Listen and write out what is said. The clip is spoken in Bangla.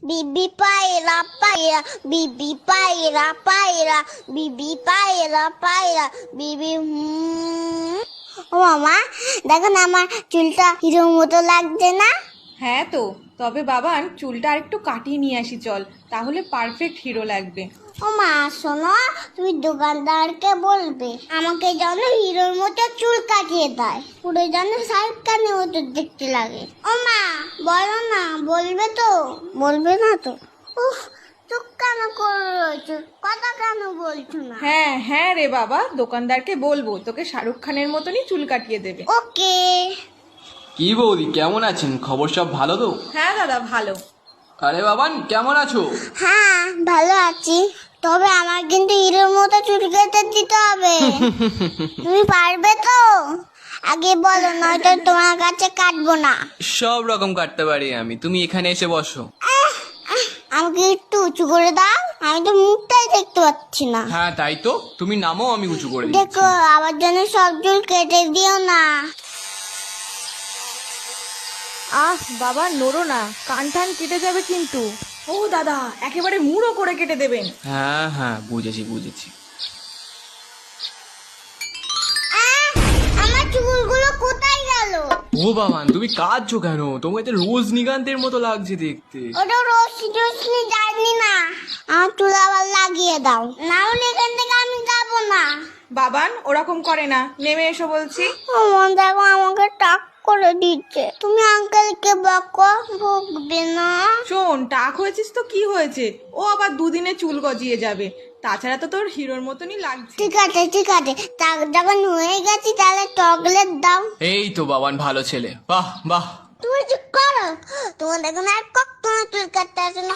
বিবি পায়রা পায়রা, বিবি পায়রা পায়রা, বিবি পায়রা পায়রা, বিবি ও মামা, দেখো না আমার চুলটা হিরোর মতো লাগছে না? হ্যাঁ তো, তবে বাবান চুলটা আরেকটু কাটিয়ে নিয়ে আসি চল, তাহলে পারফেক্ট হিরো লাগবে। ও মা শোনো, তুমি দোকানদারকে বলবে আমাকে যেন হিরোর মতো চুল কাটিয়ে দেয়, পুরো যেন শাহরুখ খানের মতো দেখতে লাগে। ও মা বলো না, বলবে তো? বলবে না তো? উফ, চুপ কেন করে রয়েছো, কথা কেন বলছো না? হ্যাঁ হ্যাঁ রে বাবা, দোকানদারকে বলবো তোকে শাহরুখ খানের মতনই চুল কাটিয়ে দেবে। ওকে। কি বৌদি, কেমন আছেন? খবর সব ভালো তো? হ্যাঁ দাদা ভালো। আরে বাবান, কেমন আছো? হ্যাঁ ভালো আছি, তবে আমার কিন্তু হিরোর মতো চুল কেটে দিতে হবে। তুমি পারবে তো? আগে বলো, নয়তো তোমার কাছে কাটবো না। সব রকম কাটতে পারি আমি, তুমি এখানে এসে বসো। আমাকে একটু উঁচু করে দাও, আমি তো মুখটাই দেখতে পাচ্ছি না। হ্যাঁ তাই তো, তুমি নামো, আমি উঁচু করে দিচ্ছি। দেখো আমার জন্য সব চুল কেটে দিও না। আহ বাবা নড়ো না, কান টান কেটে যাবে কিন্তু। ও দাদা, একেবারে মুড়ো করে কেটে দেবেন। হ্যাঁ হ্যাঁ, বুঝেছি বুঝেছি। আমার চুলগুলো কোথায় গেল? ও বাবান, তুমি কাঁদছো কেন? তোমাকে তো রজনীকান্তের মতো লাগছে দেখতে। ওটা রশ্মি জানি না, আমার চুল আবার লাগিয়ে দাও, না হলে এখান থেকে আমি যাবো না। বাবান ওরকম করে না, নেমে এসো বলছি। আমার দেখো আমাকে টাক করে দিচ্ছে, তুমি আঙ্কেলকে বকো, বকবে না। শোন, টাক হয়েছিস তো কি হয়েছে, ও আবার দুদিনে চুল গজিয়ে যাবে, তাছাড়া তো তোর হিরোর মতনই লাগছে। ঠিক আছে ঠিক আছে, টাক যখন হয়ে গেছি তাহলে চকলেট দাও। এই তো বাবান, ভালো ছেলে, বাহ বাহ। তুমি চুপ করো, তোমার দেখো না আর কখনো চুল কাটতে আসে না।